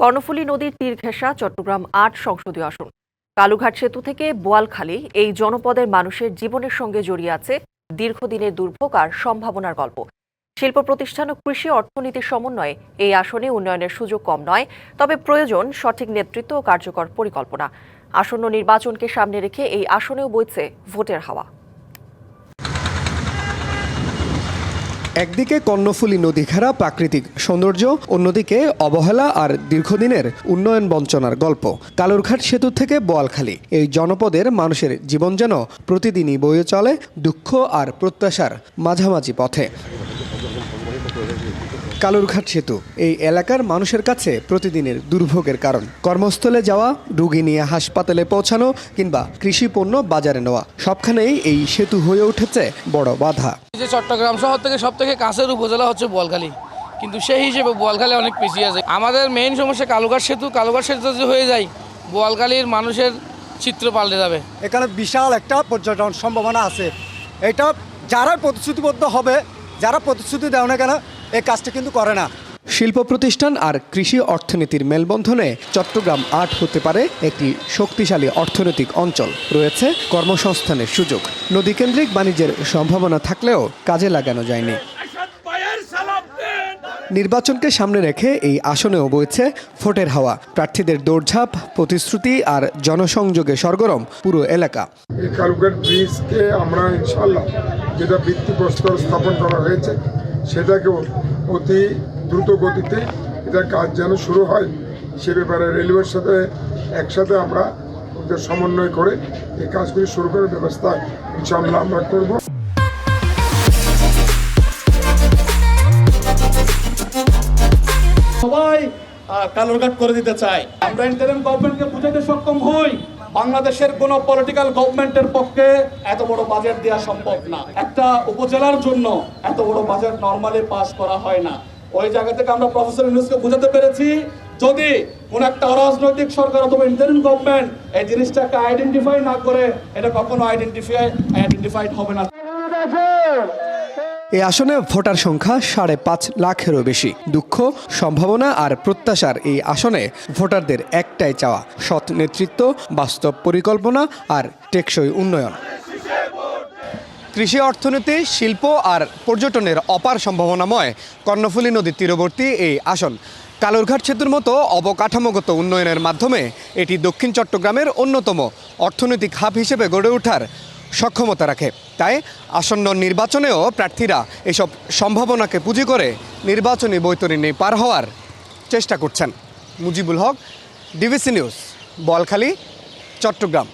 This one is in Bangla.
কর্ণফুলী নদীর তীর ঘেঁষা চট্টগ্রাম ৮ সংসদীয় আসন। কালুঘাট সেতু থেকে বোয়ালখালী এই জনপদের মানুষের জীবনের সঙ্গে জড়িয়ে আছে দীর্ঘদিনের দুর্ভোগ আর সম্ভাবনার গল্প। শিল্প প্রতিষ্ঠান ও কৃষি অর্থনীতির সমন্বয়ে এই আসনে উন্নয়নের সুযোগ কম নয়, তবে প্রয়োজন সঠিক নেতৃত্ব ও কার্যকর পরিকল্পনা। আসন্ন নির্বাচনকে সামনে রেখে এই আসনেও বইছে ভোটের হাওয়া। একদিকে কর্ণফুলী নদী ঘেরা প্রাকৃতিক সৌন্দর্য, অন্যদিকে অবহেলা আর দীর্ঘদিনের উন্নয়ন বঞ্চনার গল্প। কালুরঘাট সেতু থেকে বোয়ালখালী এই জনপদের মানুষের জীবন যেন প্রতিদিনই বয়ে চলে দুঃখ আর প্রত্যাশার মাঝামাঝি পথে। কালুরঘাট সেতু এই এলাকার মানুষের কাছে প্রতিদিনের দুর্ভোগের কারণ। কর্মস্থলে যাওয়া, রোগী নিয়ে হাসপাতালে পৌঁছানো কিংবা কৃষি পণ্য বাজারে নেওয়া, সবখানেই এই সেতু হয়ে উঠেছে বড় বাধা। যে চট্টগ্রাম শহর থেকে সবথেকে কাছের উপজেলা হচ্ছে বোয়ালখালী, কিন্তু সেই হিসেবে বোয়ালখালী অনেক পিছিয়ে আছে। আমাদের মেইন সমস্যা কালুঘাট সেতু যদি হয়ে যায়, বোয়ালখালীর মানুষের চিত্র পাল্টে যাবে। এখানে বিশাল একটা পর্যটন সম্ভাবনা আছে। এটা যারা প্রতিশ্রুতিবদ্ধ হবে, যারা প্রতিশ্রুতি দেয় না কেন, এই কাজটা কিন্তু করে না। শিল্প প্রতিষ্ঠান আর কৃষি অর্থনীতির মেলবন্ধনে চট্টগ্রাম ৮ হতে পারে একটি শক্তিশালী অর্থনৈতিক অঞ্চল। রয়েছে কর্মসংস্থানের সুযোগ। নদীকেন্দ্রিক বাণিজ্যের সম্ভাবনা থাকলেও কাজে লাগানো যায়নি। নির্বাচনকে সামনে রেখে এই আসনেও বইছে ভোটের হাওয়া। প্রার্থীদের দৌড়ঝাঁপ, প্রতিশ্রুতি আর জনসংযোগে সরগরম পুরো এলাকা। এই কালুঘাট ব্রিজকে আমরা ইনশাল্লাহ যেটা ভিত্তিপ্রস্তর স্থাপন করা হয়েছে, সেটাকে অতি দ্রুত গতিতে এটা কাজ যেন শুরু হয়, সে ব্যাপারে রেলওয়ের সাথে একসাথে আমরা ওদের সমন্বয় করে এই কাজগুলি শুরু করার ব্যবস্থা ইনশাল্লাহ আমরা করব। সবাই কালুরঘাট করে দিতে চায়। আমরা ইন্টারিম গভর্নমেন্টকে বুঝাতে সক্ষম হই বাংলাদেশের কোন পলিটিক্যাল গভর্নমেন্টের পক্ষে এত বড় বাজেট দেওয়া সম্ভব না। একটা উপজেলার জন্য এত বড় বাজেট নরমালি পাস করা হয় না। ওই জায়গা থেকে আমরা প্রফেসর ইউনূসকে বুঝাতে পেরেছি, যদি কোন একটা অরাজনৈতিক সরকার অথবা ইন্টারিম গভর্নমেন্ট এই জিনিসটাকে আইডেন্টিফাই না করে, এটা কখনো আইডেন্টিফাইড হবে না। এই আসনে ভোটার সংখ্যা 5.5 লাখেরও বেশি। দুঃখ, সম্ভাবনা আর প্রত্যাশার এই আসনে ভোটারদের একটাই চাওয়া: সৎ নেতৃত্ব, বাস্তব পরিকল্পনা আর টেকসই উন্নয়ন। কৃষি অর্থনীতি, শিল্প আর পর্যটনের অপার সম্ভাবনাময় কর্ণফুলী নদীর তীরবর্তী এই আসন। কালুরঘাট সেতুর মতো অবকাঠামোগত উন্নয়নের মাধ্যমে এটি দক্ষিণ চট্টগ্রামের অন্যতম অর্থনৈতিক হাব হিসেবে গড়ে ওঠার সক্ষমতা রাখে। তাই আসন্ন নির্বাচনেও প্রার্থীরা এসব সম্ভাবনাকে পুঁজি করে নির্বাচনী বৈতরণী পার হওয়ার চেষ্টা করছেন। Mujibul Haque, DBC news, Boalkhali, Chittagong.